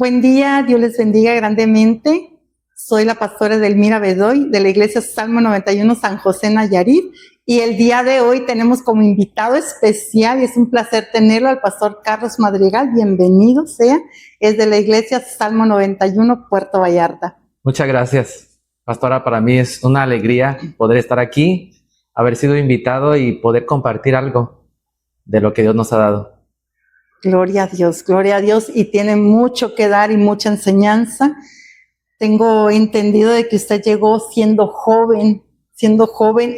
Buen día, Dios les bendiga grandemente. Soy la pastora Edelmira Bedoy de la iglesia Salmo 91 San José Nayarit y el día de hoy tenemos como invitado especial y es un placer tenerlo al pastor Carlos Madrigal. Bienvenido sea, es de la iglesia Salmo 91 Puerto Vallarta. Muchas gracias, pastora. Para mí es una alegría poder estar aquí, haber sido invitado y poder compartir algo de lo que Dios nos ha dado. Gloria a Dios, y tiene mucho que dar y mucha enseñanza. Tengo entendido de que usted llegó siendo joven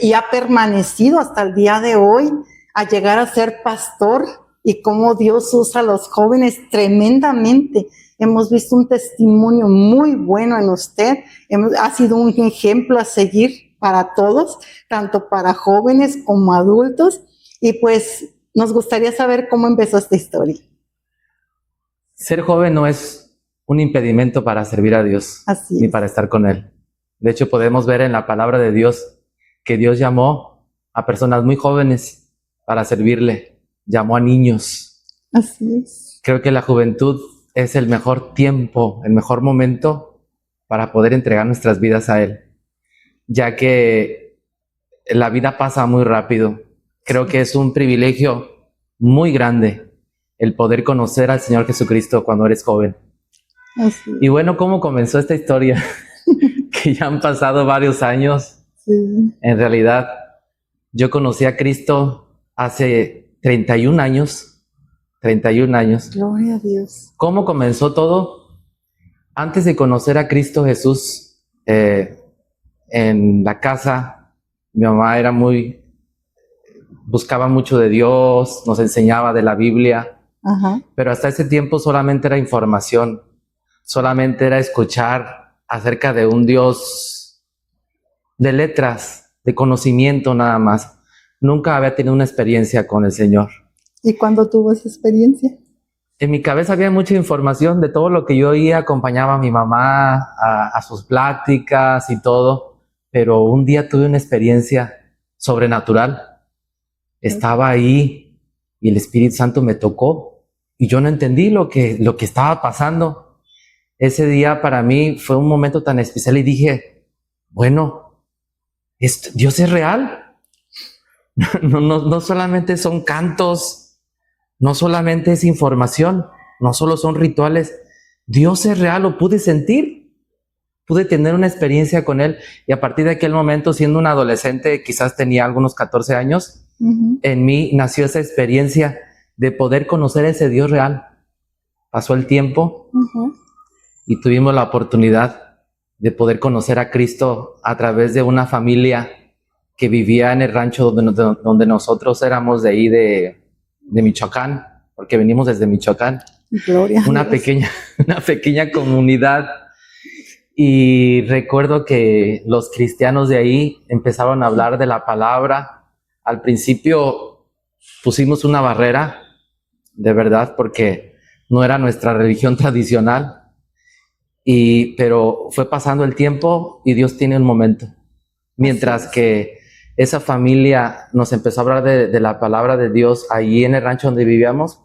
y ha permanecido hasta el día de hoy a llegar a ser pastor y cómo Dios usa a los jóvenes tremendamente. Hemos visto un testimonio muy bueno en usted. Ha sido un ejemplo a seguir para todos, tanto para jóvenes como adultos. Y pues nos gustaría saber cómo empezó esta historia. Ser joven no es un impedimento para servir a Dios, ni para estar con Él. De hecho, podemos ver en la palabra de Dios que Dios llamó a personas muy jóvenes para servirle. Llamó a niños. Así es. Creo que la juventud es el mejor tiempo, el mejor momento para poder entregar nuestras vidas a Él, ya que la vida pasa muy rápido. Creo que es un privilegio muy grande el poder conocer al Señor Jesucristo cuando eres joven. Así. Y bueno, ¿cómo comenzó esta historia? Que ya han pasado varios años. Sí. En realidad, yo conocí a Cristo hace 31 años. 31 años. Gloria a Dios. ¿Cómo comenzó todo? Antes de conocer a Cristo Jesús, en la casa, mi mamá buscaba mucho de Dios, nos enseñaba de la Biblia. Ajá. Pero hasta ese tiempo solamente era información, solamente era escuchar acerca de un Dios de letras, de conocimiento nada más. Nunca había tenido una experiencia con el Señor. ¿Y cuándo tuvo esa experiencia? En mi cabeza había mucha información de todo lo que yo oía, acompañaba a mi mamá a sus pláticas y todo, pero un día tuve una experiencia sobrenatural. Estaba ahí y el Espíritu Santo me tocó y yo no entendí lo que estaba pasando. Ese día para mí fue un momento tan especial y dije, bueno, Dios es real. No solamente son cantos, no solamente es información, no solo son rituales. Dios es real, lo pude sentir, pude tener una experiencia con Él y a partir de aquel momento, siendo un adolescente, quizás tenía algunos 14 años, en mí nació esa experiencia de poder conocer a ese Dios real. Pasó el tiempo y tuvimos la oportunidad de poder conocer a Cristo a través de una familia que vivía en el rancho donde nosotros éramos de ahí de Michoacán, porque venimos desde Michoacán. Gloria una pequeña comunidad. Y recuerdo que los cristianos de ahí empezaron a hablar de la palabra. Al principio pusimos una barrera, de verdad, porque no era nuestra religión tradicional, pero fue pasando el tiempo y Dios tiene un momento. Mientras que esa familia nos empezó a hablar de la palabra de Dios allí en el rancho donde vivíamos,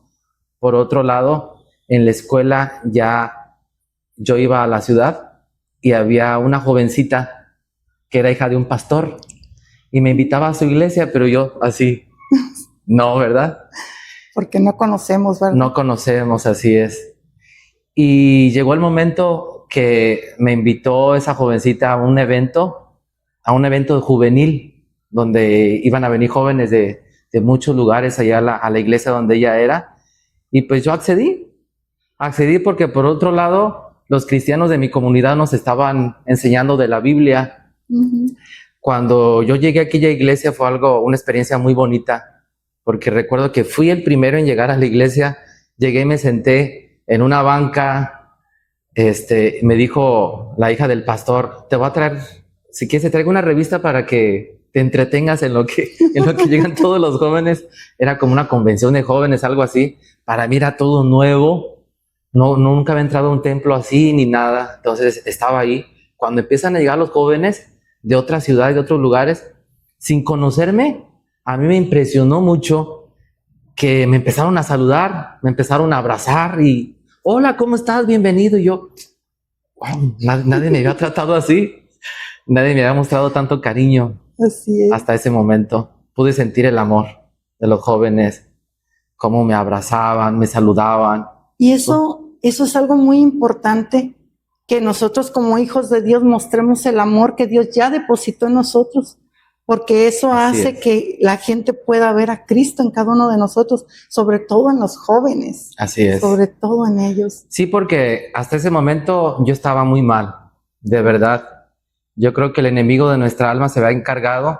por otro lado, en la escuela ya yo iba a la ciudad y había una jovencita que era hija de un pastor y me invitaba a su iglesia, pero yo así, no, ¿verdad? Porque no conocemos, ¿verdad? No conocemos, así es. Y llegó el momento que me invitó esa jovencita a un evento juvenil, donde iban a venir jóvenes de muchos lugares allá a la iglesia donde ella era. Y pues yo accedí porque por otro lado, los cristianos de mi comunidad nos estaban enseñando de la Biblia. Cuando yo llegué a aquella iglesia fue una experiencia muy bonita, porque recuerdo que fui el primero en llegar a la iglesia. Llegué y me senté en una banca. Me dijo la hija del pastor, te voy a traer, si quieres te traigo una revista para que te entretengas en lo que llegan todos los jóvenes. Era como una convención de jóvenes, algo así. Para mí era todo nuevo. Nunca había entrado a un templo así ni nada. Entonces estaba ahí. Cuando empiezan a llegar los jóvenes de otras ciudades, de otros lugares, sin conocerme, a mí me impresionó mucho que me empezaron a saludar, me empezaron a abrazar y hola, ¿cómo estás? Bienvenido. Y yo, wow, nadie me había tratado así. Nadie me había mostrado tanto cariño. Así es. Hasta ese momento pude sentir el amor de los jóvenes, cómo me abrazaban, me saludaban. Y eso es algo muy importante, que nosotros como hijos de Dios mostremos el amor que Dios ya depositó en nosotros, porque eso Así hace es. que la gente pueda ver a Cristo en cada uno de nosotros, sobre todo en los jóvenes, Así es. sobre todo en ellos. Sí, porque hasta ese momento yo estaba muy mal, de verdad. Yo creo que el enemigo de nuestra alma se había encargado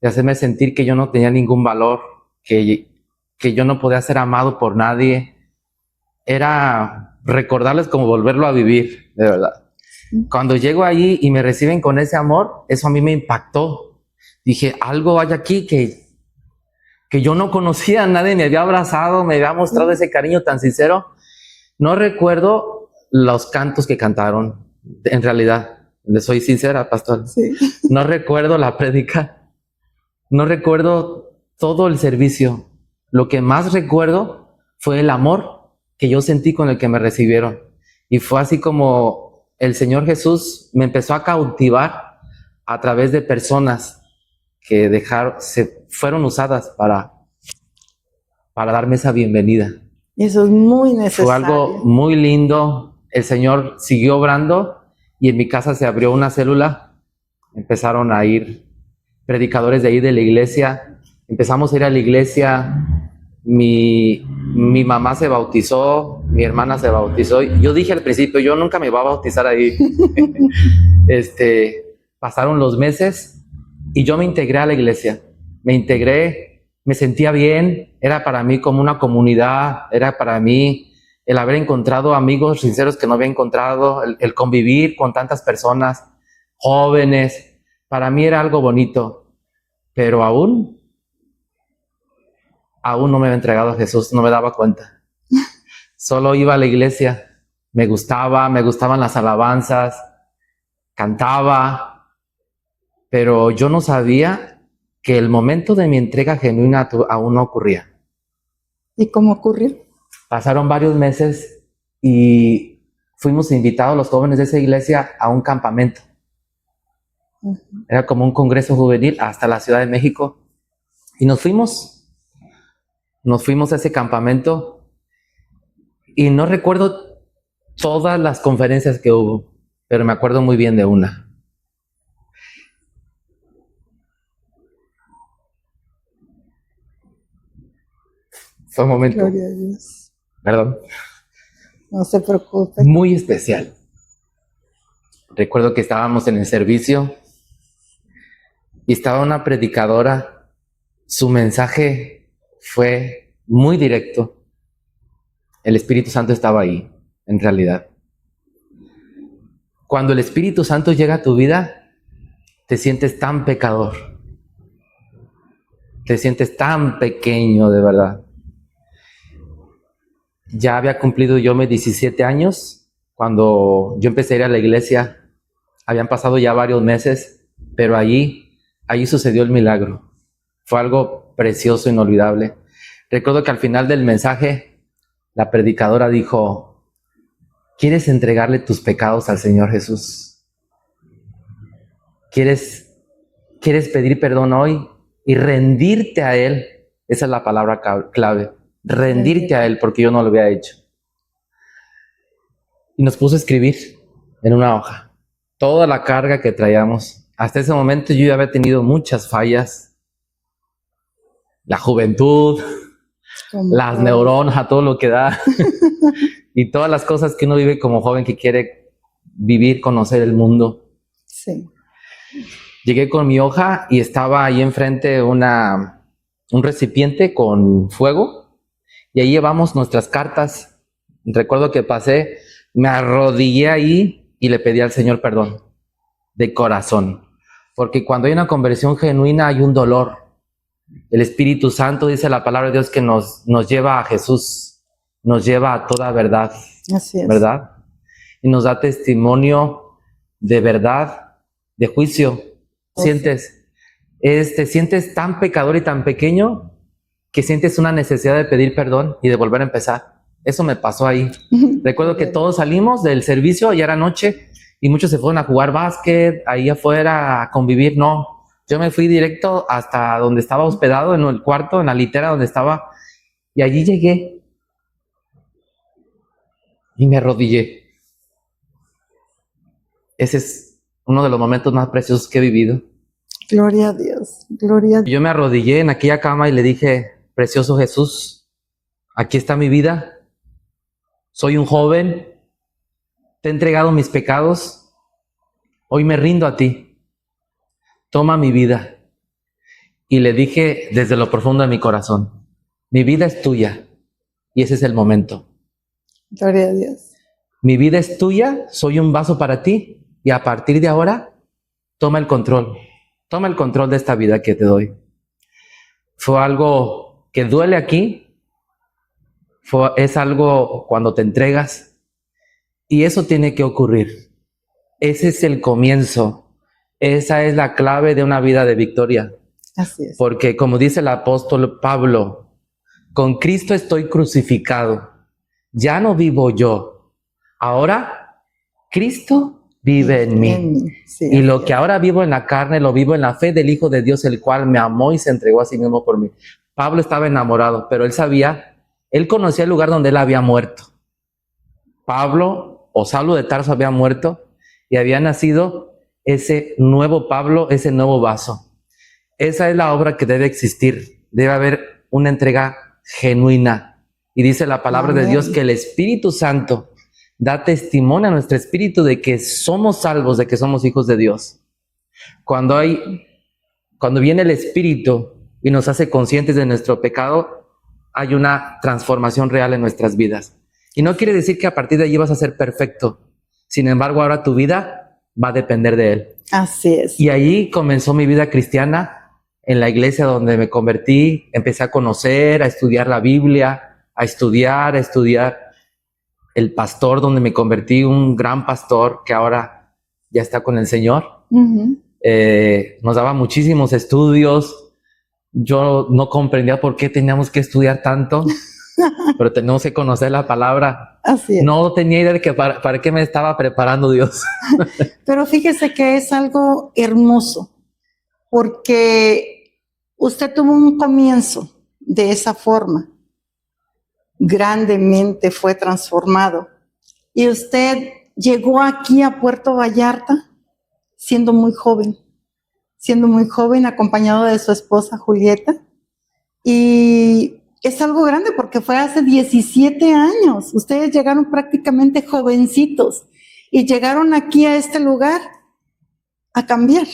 de hacerme sentir que yo no tenía ningún valor, que yo no podía ser amado por nadie. Era recordarles como volverlo a vivir, de verdad. Cuando llego allí y me reciben con ese amor, eso a mí me impactó. Dije, algo hay aquí que yo no conocía, nadie me había abrazado, me había mostrado ese cariño tan sincero. No recuerdo los cantos que cantaron, en realidad, les soy sincera, pastor. Sí. No recuerdo la prédica, no recuerdo todo el servicio. Lo que más recuerdo fue el amor que yo sentí con el que me recibieron. Y fue así como el Señor Jesús me empezó a cautivar a través de personas que fueron usadas para darme esa bienvenida. Eso es muy necesario. Fue algo muy lindo. El Señor siguió obrando y en mi casa se abrió una célula. Empezaron a ir predicadores de ahí de la iglesia. Empezamos a ir a la iglesia. Mi mamá se bautizó, mi hermana se bautizó. Yo dije al principio, yo nunca me iba a bautizar ahí. Pasaron los meses y yo me integré a la iglesia. Me integré, me sentía bien, era para mí como una comunidad, era para mí el haber encontrado amigos sinceros que no había encontrado, el convivir con tantas personas, jóvenes, para mí era algo bonito, pero aún no me había entregado a Jesús, no me daba cuenta. Solo iba a la iglesia, me gustaban las alabanzas, cantaba, pero yo no sabía que el momento de mi entrega genuina aún no ocurría. ¿Y cómo ocurrió? Pasaron varios meses y fuimos invitados los jóvenes de esa iglesia a un campamento. Era como un congreso juvenil hasta la Ciudad de México. Y nos fuimos a ese campamento y no recuerdo todas las conferencias que hubo, pero me acuerdo muy bien de una. Fue un momento, Gloria a Dios. perdón, No se preocupe. muy especial. Recuerdo que estábamos en el servicio y estaba una predicadora. Su mensaje fue muy directo. El Espíritu Santo estaba ahí, en realidad. Cuando el Espíritu Santo llega a tu vida, te sientes tan pecador. Te sientes tan pequeño, de verdad. Ya había cumplido yo mis 17 años cuando yo empecé a ir a la iglesia. Habían pasado ya varios meses, pero allí sucedió el milagro. Fue algo precioso, inolvidable. Recuerdo que al final del mensaje, la predicadora dijo, ¿quieres entregarle tus pecados al Señor Jesús? ¿Quieres pedir perdón hoy y rendirte a Él? Esa es la palabra clave. Rendirte a Él, porque yo no lo había hecho. Y nos puso a escribir en una hoja toda la carga que traíamos. Hasta ese momento yo ya había tenido muchas fallas. La juventud, las neuronas, a todo lo que da. Y todas las cosas que uno vive como joven que quiere vivir, conocer el mundo. Sí. Llegué con mi hoja y estaba ahí enfrente un recipiente con fuego y ahí llevamos nuestras cartas. Recuerdo que pasé, me arrodillé ahí y le pedí al Señor perdón de corazón, porque cuando hay una conversión genuina hay un dolor. El Espíritu Santo, dice la palabra de Dios, que nos lleva a Jesús, nos lleva a toda verdad. Así es. ¿Verdad? Y nos da testimonio de verdad, de juicio. Te sientes tan pecador y tan pequeño que sientes una necesidad de pedir perdón y de volver a empezar. Eso me pasó ahí. Recuerdo que todos salimos del servicio, ya era noche, y muchos se fueron a jugar básquet, ahí afuera a convivir. No, yo me fui directo hasta donde estaba hospedado, en el cuarto, en la litera donde estaba, y allí llegué y me arrodillé. Ese es uno de los momentos más preciosos que he vivido. Gloria a Dios, gloria a Dios. Yo me arrodillé en aquella cama y le dije: precioso Jesús, aquí está mi vida. Soy un joven, te he entregado mis pecados, hoy me rindo a ti. Toma mi vida. Y le dije desde lo profundo de mi corazón: mi vida es tuya, y ese es el momento. Gloria a Dios. Mi vida es tuya, soy un vaso para ti, y a partir de ahora, toma el control. Toma el control de esta vida que te doy. Fue algo que duele aquí. Es algo cuando te entregas. Y eso tiene que ocurrir. Ese es el comienzo. Esa es la clave de una vida de victoria. Así es. Porque como dice el apóstol Pablo, con Cristo estoy crucificado. Ya no vivo yo. Ahora Cristo vive en mí. Sí, Y lo que ahora vivo en la carne, lo vivo en la fe del Hijo de Dios, el cual me amó y se entregó a sí mismo por mí. Pablo estaba enamorado, pero él conocía el lugar donde él había muerto. Pablo, o Saulo de Tarso, había muerto y había nacido ese nuevo Pablo, ese nuevo vaso. Esa es la obra que debe existir. Debe haber una entrega genuina. Y dice la palabra de Dios que el Espíritu Santo da testimonio a nuestro espíritu de que somos salvos, de que somos hijos de Dios. Cuando viene el Espíritu y nos hace conscientes de nuestro pecado, hay una transformación real en nuestras vidas. Y no quiere decir que a partir de allí vas a ser perfecto. Sin embargo, ahora tu vida va a depender de Él. Así es. Y allí comenzó mi vida cristiana, en la iglesia donde me convertí. Empecé a conocer, a estudiar la Biblia, a estudiar. El pastor donde me convertí, un gran pastor que ahora ya está con el Señor. Nos daba muchísimos estudios. Yo no comprendía por qué teníamos que estudiar tanto, pero tenemos que conocer la palabra. Así es. No tenía idea de que para qué me estaba preparando Dios. Pero fíjese que es algo hermoso, porque usted tuvo un comienzo de esa forma. Grandemente fue transformado. Y usted llegó aquí a Puerto Vallarta siendo muy joven, acompañado de su esposa Julieta. Y es algo grande porque fue hace 17 años. Ustedes llegaron prácticamente jovencitos y llegaron aquí a este lugar a cambiar,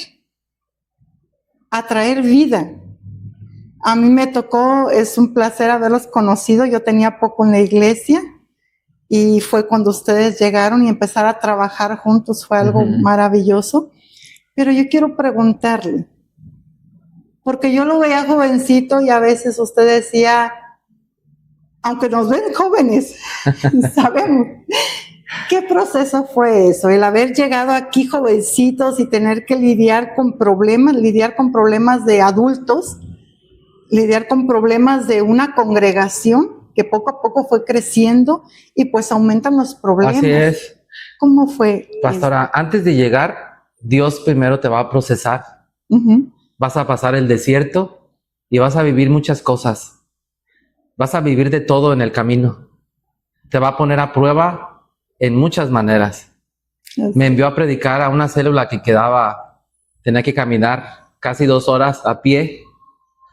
a traer vida. A mí me tocó, es un placer haberlos conocido. Yo tenía poco en la iglesia y fue cuando ustedes llegaron y empezar a trabajar juntos. Fue algo maravilloso. Pero yo quiero preguntarle, porque yo lo veía jovencito y a veces usted decía, aunque nos ven jóvenes, sabemos, ¿qué proceso fue eso? El haber llegado aquí jovencitos y tener que lidiar con problemas de adultos, lidiar con problemas de una congregación que poco a poco fue creciendo y pues aumentan los problemas. Así es. ¿Cómo fue? Pastora, antes de llegar, Dios primero te va a procesar. Vas a pasar el desierto y vas a vivir muchas cosas. Vas a vivir de todo en el camino. Te va a poner a prueba en muchas maneras. Me envió a predicar a una célula que tenía que caminar casi 2 horas a pie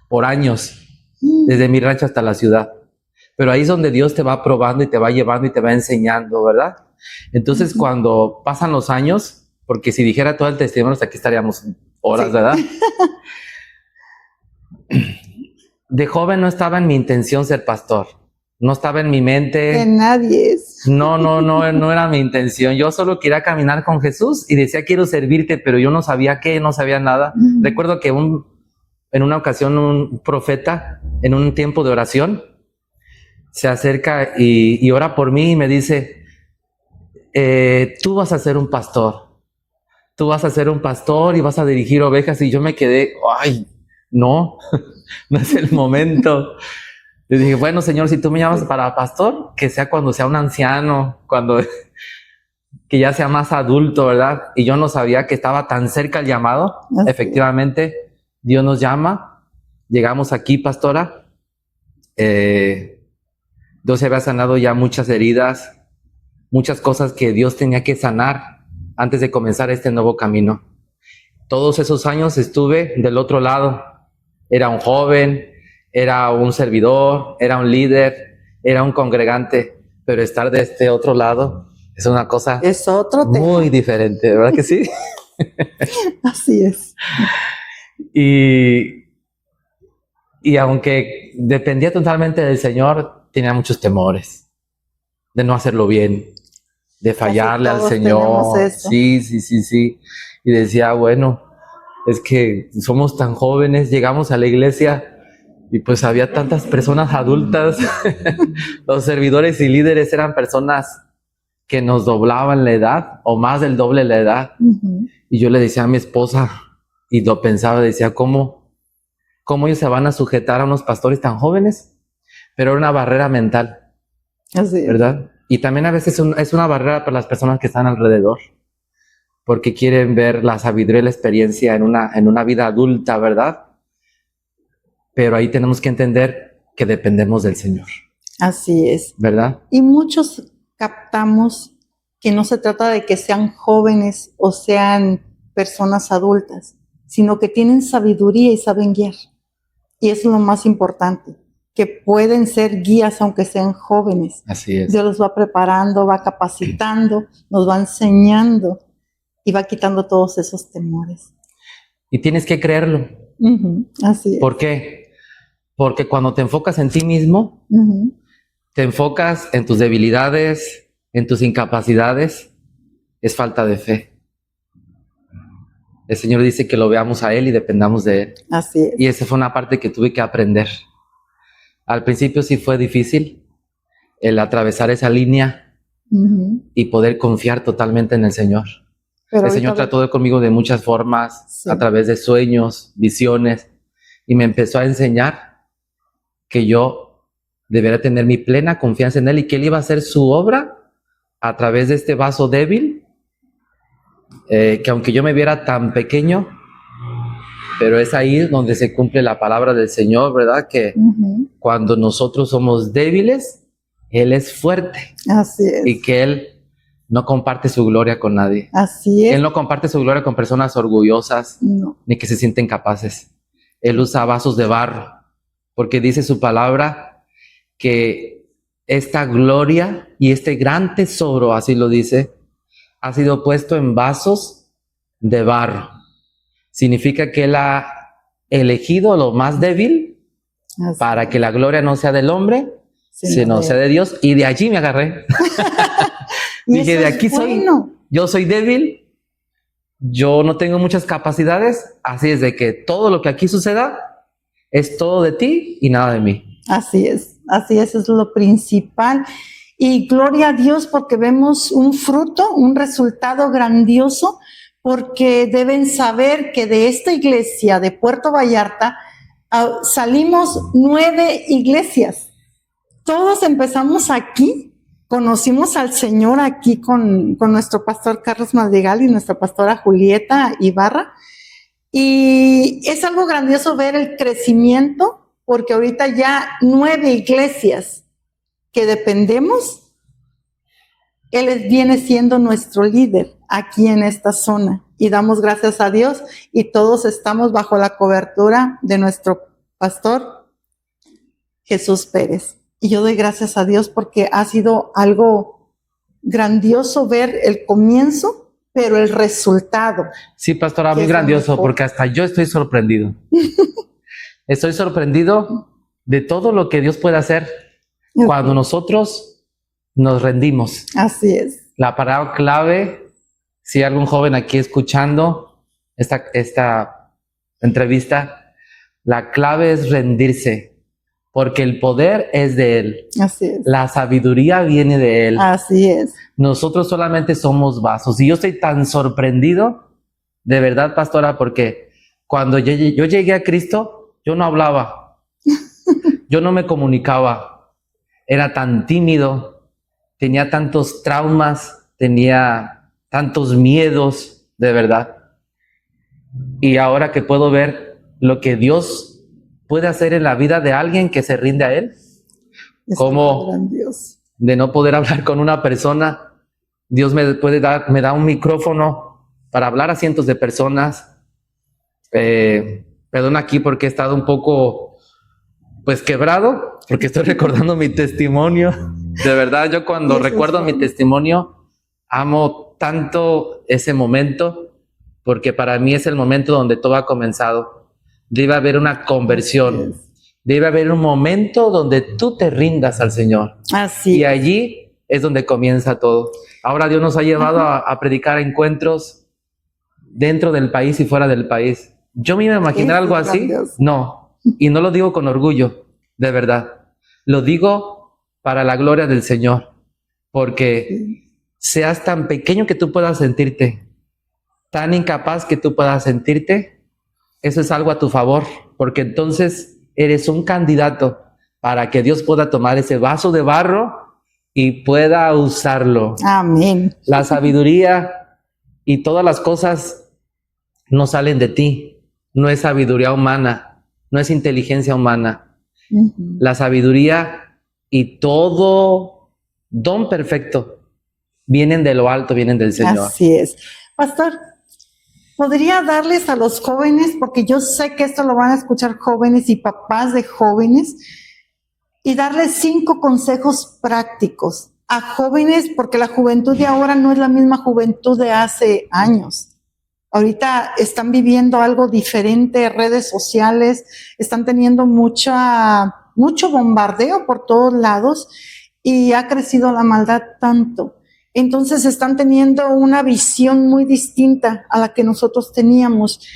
por años, desde mi rancho hasta la ciudad. Pero ahí es donde Dios te va probando y te va llevando y te va enseñando, ¿verdad? Entonces, cuando pasan los años, porque si dijera todo el testimonio, hasta aquí estaríamos horas, ¿verdad? De joven no estaba en mi intención ser pastor. No estaba en mi mente. De nadie es. No era mi intención. Yo solo quería caminar con Jesús y decía, quiero servirte, pero yo no sabía qué, no sabía nada. Recuerdo que en una ocasión un profeta, en un tiempo de oración, se acerca y ora por mí y me dice, tú vas a ser un pastor. Tú vas a ser un pastor y vas a dirigir ovejas. Y yo me quedé, ay, no es el momento. Yo dije, bueno, Señor, si tú me llamas para pastor, que sea cuando sea un anciano, que ya sea más adulto, ¿verdad? Y yo no sabía que estaba tan cerca el llamado. Así Efectivamente, Dios nos llama. Llegamos aquí, pastora. Dios se había sanado ya muchas heridas, muchas cosas que Dios tenía que sanar antes de comenzar este nuevo camino. Todos esos años estuve del otro lado. Era un joven, era un servidor, era un líder, era un congregante, pero estar de este otro lado es una cosa es otro tema. muy diferente, ¿verdad que sí? Así es. Y aunque dependía totalmente del Señor, tenía muchos temores de no hacerlo bien, de fallarle al Señor. Sí. Y decía, bueno, es que somos tan jóvenes, llegamos a la iglesia y pues había tantas personas adultas. Los servidores y líderes eran personas que nos doblaban la edad o más del doble la edad. Y yo le decía a mi esposa, y lo pensaba, decía, ¿cómo ellos se van a sujetar a unos pastores tan jóvenes? Pero era una barrera mental. Así es. ¿Verdad? Y también a veces es una barrera para las personas que están alrededor, porque quieren ver la sabiduría y la experiencia en una vida adulta, ¿verdad? Pero ahí tenemos que entender que dependemos del Señor. Así es. ¿Verdad? Y muchos captamos que no se trata de que sean jóvenes o sean personas adultas, sino que tienen sabiduría y saben guiar. Y eso es lo más importante, que pueden ser guías aunque sean jóvenes. Así es. Dios los va preparando, va capacitando, nos va enseñando y va quitando todos esos temores. Y tienes que creerlo. Así es. ¿Por qué? Porque cuando te enfocas en ti mismo, te enfocas en tus debilidades, en tus incapacidades, es falta de fe. El Señor dice que lo veamos a Él y dependamos de Él. Así es. Y esa fue una parte que tuve que aprender. Al principio sí fue difícil el atravesar esa línea y poder confiar totalmente en el Señor. Pero el Señor trató conmigo de muchas formas, a través de sueños, visiones, y me empezó a enseñar que yo debería tener mi plena confianza en Él y que Él iba a hacer su obra a través de este vaso débil, que aunque yo me viera tan pequeño, pero es ahí donde se cumple la palabra del Señor, ¿verdad? Que cuando nosotros somos débiles, Él es fuerte. Así es. Y que Él no comparte su gloria con nadie. Así es. Él no comparte su gloria con personas orgullosas, ni que se sienten capaces. Él usa vasos de barro, porque dice su palabra que esta gloria y este gran tesoro, así lo dice, ha sido puesto en vasos de barro. Significa que Él ha elegido lo más débil para que la gloria no sea del hombre, sino sea de Dios. Y de allí me agarré. Dije, de aquí soy, yo soy débil, yo no tengo muchas capacidades, así es de que todo lo que aquí suceda es todo de ti y nada de mí. Así es, es lo principal. Y gloria a Dios porque vemos un fruto, un resultado grandioso, porque deben saber que de esta iglesia de Puerto Vallarta salimos 9 iglesias. Todos empezamos aquí. Conocimos al Señor aquí con nuestro pastor Carlos Madrigal y nuestra pastora Julieta Ibarra. Y es algo grandioso ver el crecimiento, porque ahorita ya 9 iglesias que dependemos, Él viene siendo nuestro líder aquí en esta zona. Y damos gracias a Dios y todos estamos bajo la cobertura de nuestro pastor Jesús Pérez. Y yo doy gracias a Dios porque ha sido algo grandioso ver el comienzo, pero el resultado. Sí, pastora, muy grandioso, porque hasta yo estoy sorprendido. Estoy sorprendido de todo lo que Dios puede hacer cuando nosotros nos rendimos. Así es. La palabra clave, si hay algún joven aquí escuchando esta entrevista, la clave es rendirse. Porque el poder es de Él. Así es. La sabiduría viene de Él. Así es. Nosotros solamente somos vasos. Y yo estoy tan sorprendido, de verdad, pastora, porque cuando yo llegué a Cristo, yo no hablaba. yo no me comunicaba, era tan tímido, tenía tantos traumas, tenía tantos miedos, de verdad. Y ahora que puedo ver lo que Dios puede hacer en la vida de alguien que se rinde a Él, como de no poder hablar con una persona, Dios me da un micrófono para hablar a cientos de personas. Perdón aquí porque he estado un poco pues quebrado, porque estoy recordando mi testimonio. De verdad, yo cuando recuerdo mi testimonio, amo tanto ese momento, porque para mí es el momento donde todo ha comenzado. Debe haber una conversión, debe haber un momento donde tú te rindas al Señor. Así. Y allí es donde comienza todo. Ahora Dios nos ha llevado a predicar encuentros dentro del país y fuera del país. ¿Yo me iba a imaginar algo así? No. Y no lo digo con orgullo, de verdad. Lo digo para la gloria del Señor. Porque seas tan pequeño que tú puedas sentirte, tan incapaz que tú puedas sentirte, eso es algo a tu favor. Porque entonces eres un candidato para que Dios pueda tomar ese vaso de barro y pueda usarlo. Amén. La sabiduría y todas las cosas no salen de ti. No es sabiduría humana, no es inteligencia humana. La sabiduría y todo don perfecto vienen de lo alto, vienen del Señor. Así es. Pastor, ¿podría darles a los jóvenes, porque yo sé que esto lo van a escuchar jóvenes y papás de jóvenes, y darles 5 consejos prácticos a jóvenes, porque la juventud de ahora no es la misma juventud de hace años? Ahorita están viviendo algo diferente, redes sociales, están teniendo mucho bombardeo por todos lados y ha crecido la maldad tanto. Entonces están teniendo una visión muy distinta a la que nosotros teníamos.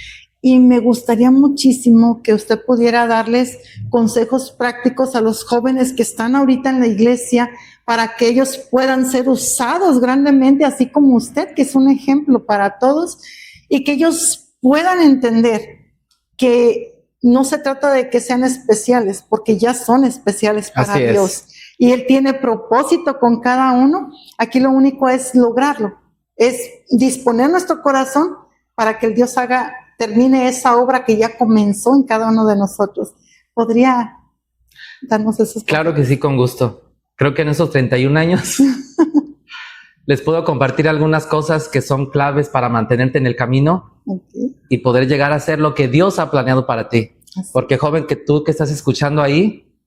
Y me gustaría muchísimo que usted pudiera darles consejos prácticos a los jóvenes que están ahorita en la iglesia para que ellos puedan ser usados grandemente, así como usted, que es un ejemplo para todos, y que ellos puedan entender que no se trata de que sean especiales, porque ya son especiales para Dios. Y Él tiene propósito con cada uno. Aquí lo único es lograrlo, es disponer nuestro corazón para que el Dios termine esa obra que ya comenzó en cada uno de nosotros. ¿Podría darnos esos? Claro que sí, con gusto. Creo que en esos 31 años les puedo compartir algunas cosas que son claves para mantenerte en el camino y poder llegar a ser lo que Dios ha planeado para ti. Porque joven, que tú que estás escuchando ahí,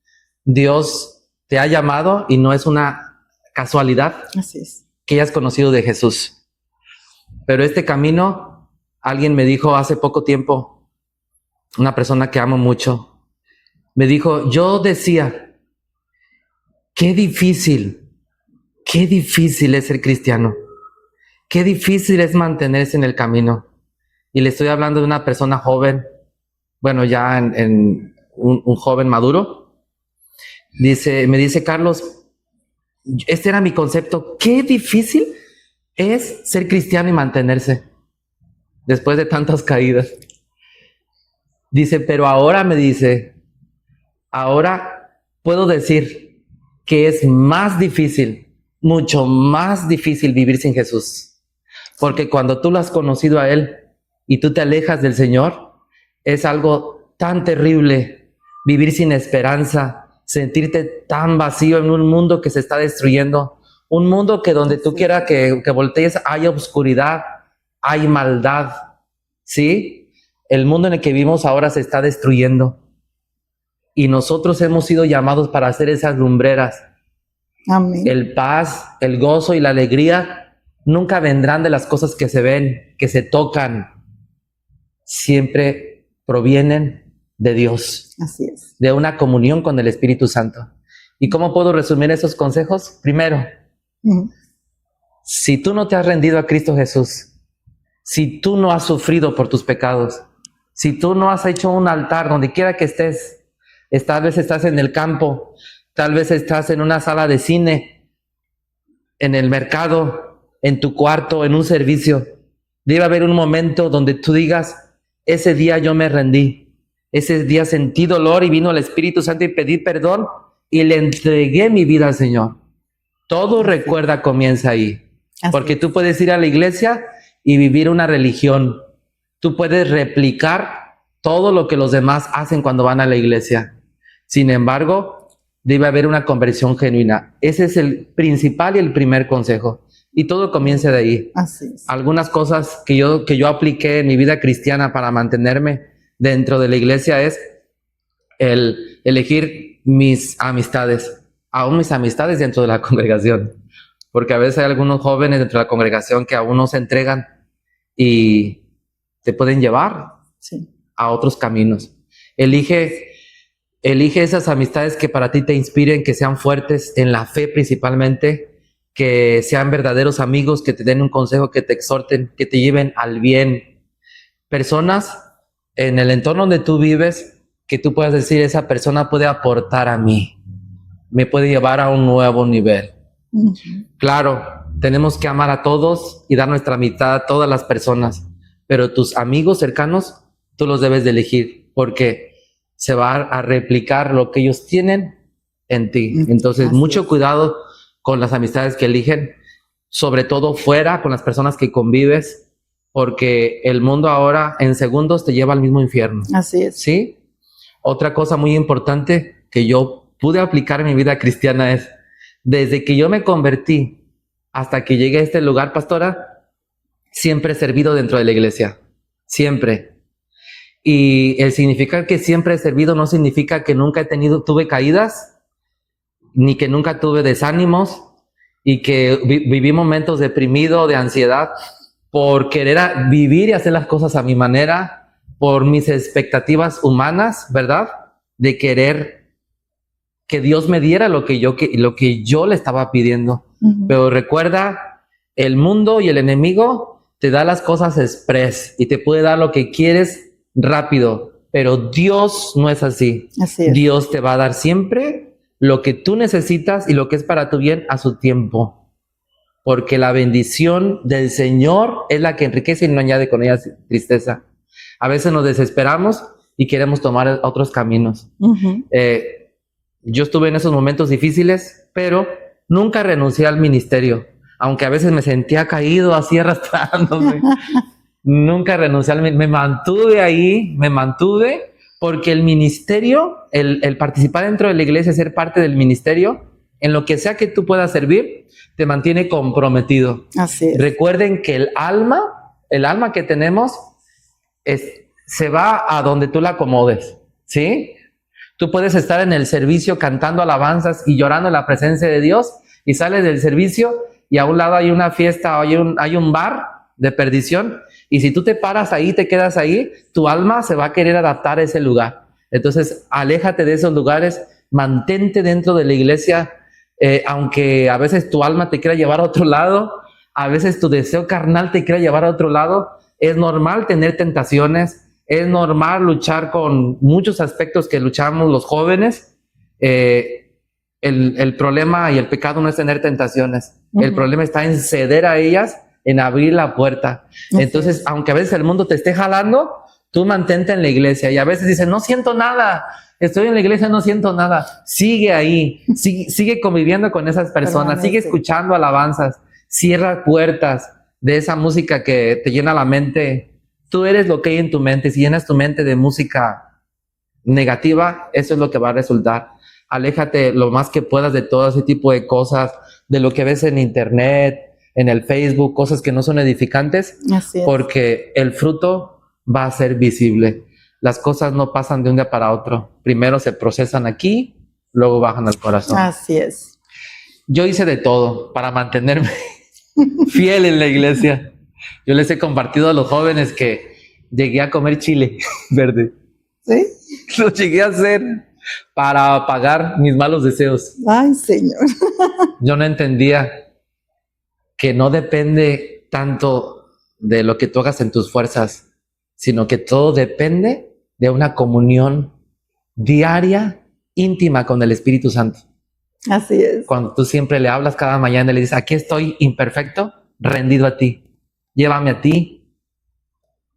Dios te ha llamado y no es una casualidad que hayas conocido de Jesús. Pero este camino, alguien me dijo hace poco tiempo, una persona que amo mucho, me dijo, yo decía, qué difícil es ser cristiano, qué difícil es mantenerse en el camino. Y le estoy hablando de una persona joven, bueno, ya en un joven maduro. Me dice, Carlos, este era mi concepto, qué difícil es ser cristiano y mantenerse después de tantas caídas. Dice, pero ahora me dice, ahora puedo decir que es más difícil, mucho más difícil vivir sin Jesús. Porque cuando tú lo has conocido a Él y tú te alejas del Señor, es algo tan terrible vivir sin esperanza, sentirte tan vacío en un mundo que se está destruyendo, un mundo que donde tú quieras que voltees hay oscuridad, hay maldad, ¿sí? El mundo en el que vivimos ahora se está destruyendo y nosotros hemos sido llamados para hacer esas lumbreras. Amén. El paz, el gozo y la alegría nunca vendrán de las cosas que se ven, que se tocan, siempre provienen de Dios. Así es. De una comunión con el Espíritu Santo. ¿Y cómo puedo resumir esos consejos? Primero, si tú no te has rendido a Cristo Jesús, si tú no has sufrido por tus pecados, si tú no has hecho un altar donde quiera que estés, tal vez estás en el campo, tal vez estás en una sala de cine, en el mercado, en tu cuarto, en un servicio, debe haber un momento donde tú digas, ese día yo me rendí. Ese día sentí dolor y vino el Espíritu Santo y pedí perdón y le entregué mi vida al Señor. Todo, recuerda, comienza ahí. Porque tú puedes ir a la iglesia y vivir una religión. Tú puedes replicar todo lo que los demás hacen cuando van a la iglesia. Sin embargo, debe haber una conversión genuina. Ese es el principal y el primer consejo. Y todo comienza de ahí. Así es. Algunas cosas que yo apliqué en mi vida cristiana para mantenerme dentro de la iglesia es el elegir mis amistades, aún mis amistades dentro de la congregación. Porque a veces hay algunos jóvenes dentro de la congregación que aún no se entregan y te pueden llevar a otros caminos. Elige esas amistades que para ti te inspiren, que sean fuertes en la fe principalmente, que sean verdaderos amigos, que te den un consejo, que te exhorten, que te lleven al bien. Personas en el entorno donde tú vives, que tú puedas decir, esa persona puede aportar a mí, me puede llevar a un nuevo nivel. Claro, tenemos que amar a todos y dar nuestra mitad a todas las personas, pero tus amigos cercanos, tú los debes de elegir, porque se va a replicar lo que ellos tienen en ti. Entonces, mucho cuidado con las amistades que eligen, sobre todo fuera, con las personas que convives, porque el mundo ahora en segundos te lleva al mismo infierno. Así es. ¿Sí? Otra cosa muy importante que yo pude aplicar en mi vida cristiana es, desde que yo me convertí hasta que llegué a este lugar, pastora, siempre he servido dentro de la iglesia. Siempre. Y el significar que siempre he servido no significa que nunca tuve caídas, ni que nunca tuve desánimos, y que viví momentos deprimidos, de ansiedad, por querer vivir y hacer las cosas a mi manera, por mis expectativas humanas, ¿verdad? De querer que Dios me diera lo que yo le estaba pidiendo. Pero recuerda, el mundo y el enemigo te da las cosas express y te puede dar lo que quieres rápido, pero Dios no es así. Así es. Dios te va a dar siempre lo que tú necesitas y lo que es para tu bien a su tiempo, porque la bendición del Señor es la que enriquece y no añade con ella tristeza. A veces nos desesperamos y queremos tomar otros caminos. Yo estuve en esos momentos difíciles, pero nunca renuncié al ministerio, aunque a veces me sentía caído así arrastrándome. Nunca renuncié me mantuve ahí, porque el ministerio, el participar dentro de la iglesia, ser parte del ministerio, en lo que sea que tú puedas servir, te mantiene comprometido. Así es. Recuerden que el alma que tenemos se va a donde tú la acomodes, ¿sí? Tú puedes estar en el servicio cantando alabanzas y llorando en la presencia de Dios, y sales del servicio y a un lado hay una fiesta, hay un bar de perdición, y si tú te paras ahí, te quedas ahí, tu alma se va a querer adaptar a ese lugar. Entonces, aléjate de esos lugares, mantente dentro de la iglesia, aunque a veces tu alma te quiera llevar a otro lado, a veces tu deseo carnal te quiera llevar a otro lado. Es normal tener tentaciones, es normal luchar con muchos aspectos que luchamos los jóvenes. El problema y el pecado no es tener tentaciones. El problema está en ceder a ellas, en abrir la puerta. Entonces, aunque a veces el mundo te esté jalando, tú mantente en la iglesia. Y a veces dices, no siento nada, estoy en la iglesia, no siento nada. Sigue ahí, sigue conviviendo con esas personas, sigue escuchando alabanzas, cierra puertas de esa música que te llena la mente. Tú eres lo que hay en tu mente. Si llenas tu mente de música negativa, eso es lo que va a resultar. Aléjate lo más que puedas de todo ese tipo de cosas, de lo que ves en internet, en el Facebook, cosas que no son edificantes, porque el fruto va a ser visible. Las cosas no pasan de un día para otro. Primero se procesan aquí, luego bajan al corazón. Así es. Yo hice de todo para mantenerme fiel en la iglesia. Yo les he compartido a los jóvenes que llegué a comer chile verde. ¿Sí? Lo llegué a hacer para apagar mis malos deseos. Ay, Señor. Yo no entendía que no depende tanto de lo que tú hagas en tus fuerzas, sino que todo depende de una comunión diaria, íntima con el Espíritu Santo. Así es. Cuando tú siempre le hablas cada mañana y le dices, aquí estoy imperfecto, rendido a ti, llévame a ti.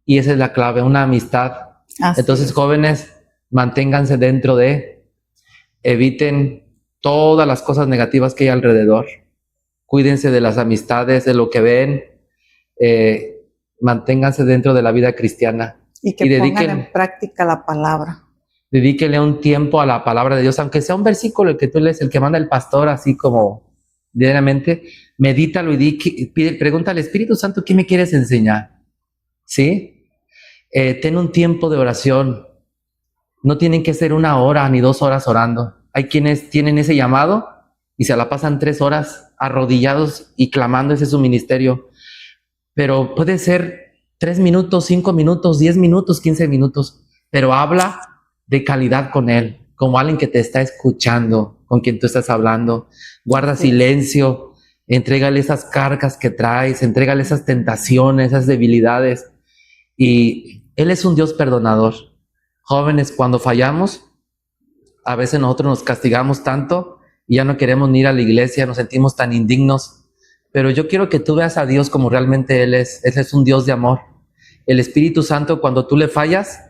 Y esa es la clave, una amistad. Entonces, jóvenes, manténganse dentro de, eviten todas las cosas negativas que hay alrededor, cuídense de las amistades, de lo que ven, manténganse dentro de la vida cristiana. Y que pongan en práctica la palabra. Dedíquenle un tiempo a la palabra de Dios, aunque sea un versículo el que tú lees, el que manda el pastor, así como diariamente, medítalo y pregúntale al Espíritu Santo, ¿qué me quieres enseñar? ¿Sí? Ten un tiempo de oración. No tienen que ser 1 hora ni 2 horas orando. Hay quienes tienen ese llamado y se la pasan 3 horas arrodillados y clamando, ese es su ministerio. Pero puede ser 3 minutos, 5 minutos, 10 minutos, 15 minutos, pero habla de calidad con Él, como alguien que te está escuchando, con quien tú estás hablando. Guarda silencio, entrégale esas cargas que traes, entrégale esas tentaciones, esas debilidades. Y Él es un Dios perdonador. Jóvenes, cuando fallamos, a veces nosotros nos castigamos tanto y ya no queremos ni ir a la iglesia, nos sentimos tan indignos. Pero yo quiero que tú veas a Dios como realmente Él es. Él es un Dios de amor. El Espíritu Santo, cuando tú le fallas,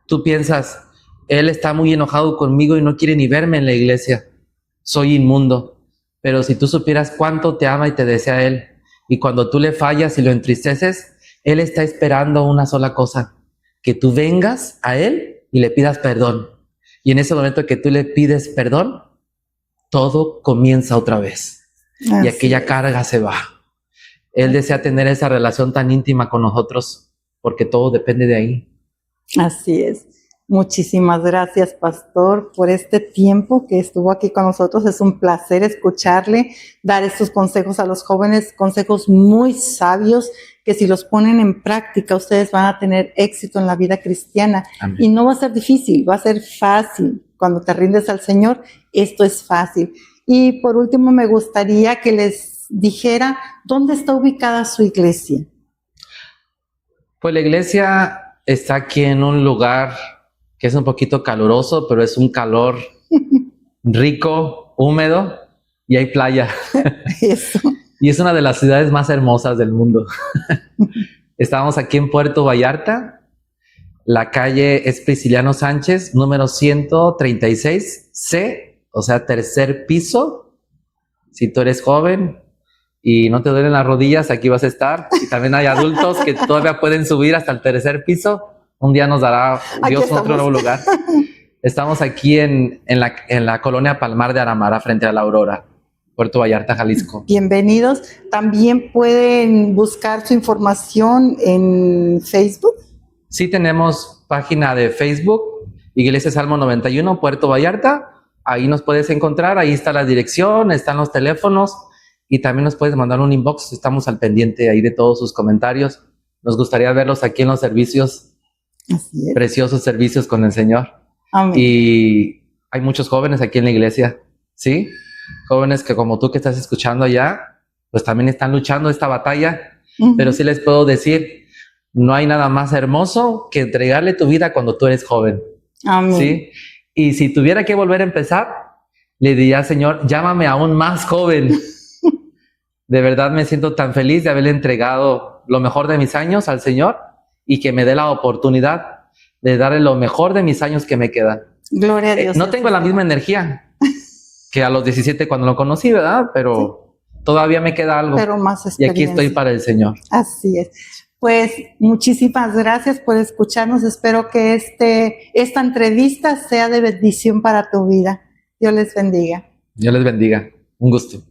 tú piensas, Él está muy enojado conmigo y no quiere ni verme en la iglesia. Soy inmundo. Pero si tú supieras cuánto te ama y te desea Él, y cuando tú le fallas y lo entristeces, Él está esperando una sola cosa, que tú vengas a Él y le pidas perdón. Y en ese momento que tú le pides perdón, todo comienza otra vez. Y aquella carga se va. Él desea tener esa relación tan íntima con nosotros, porque todo depende de ahí. Así es. Muchísimas gracias, pastor, por este tiempo que estuvo aquí con nosotros. Es un placer escucharle, dar estos consejos a los jóvenes, consejos muy sabios que si los ponen en práctica, ustedes van a tener éxito en la vida cristiana. Amén. Y no va a ser difícil, va a ser fácil. Cuando te rindes al Señor, esto es fácil. Y por último, me gustaría que les dijera dónde está ubicada su iglesia. Pues la iglesia está aquí en un lugar que es un poquito caluroso, pero es un calor rico, húmedo, y hay playa. Eso. Y es una de las ciudades más hermosas del mundo. Estamos aquí en Puerto Vallarta. La calle es Prisciliano Sánchez, número 136C, o sea, 3er piso. Si tú eres joven y no te duelen las rodillas, aquí vas a estar. Y también hay adultos que todavía pueden subir hasta el 3er piso. Un día nos dará Dios otro nuevo lugar. Estamos aquí en la colonia Palmar de Aramara, frente a la Aurora, Puerto Vallarta, Jalisco. Bienvenidos. También pueden buscar su información en Facebook. Sí, tenemos página de Facebook, Iglesia Salmo 91, Puerto Vallarta. Ahí nos puedes encontrar, ahí está la dirección, están los teléfonos y también nos puedes mandar un inbox. Estamos al pendiente ahí de todos sus comentarios. Nos gustaría verlos aquí en los servicios. Así es. Preciosos servicios con el Señor. Amén. Y hay muchos jóvenes aquí en la iglesia, ¿sí? Jóvenes que como tú que estás escuchando allá, pues también están luchando esta batalla. Pero sí les puedo decir, no hay nada más hermoso que entregarle tu vida cuando tú eres joven. Amén. ¿Sí? Y si tuviera que volver a empezar, le diría, Señor, llámame aún más joven. De verdad me siento tan feliz de haberle entregado lo mejor de mis años al Señor y que me dé la oportunidad de darle lo mejor de mis años que me quedan. Gloria a Dios. No tengo la misma energía que a los 17 cuando lo conocí, ¿verdad? Pero sí, todavía me queda algo. Pero más experiencia. Y aquí estoy para el Señor. Así es. Pues muchísimas gracias por escucharnos. Espero que esta entrevista sea de bendición para tu vida. Dios les bendiga. Dios les bendiga. Un gusto.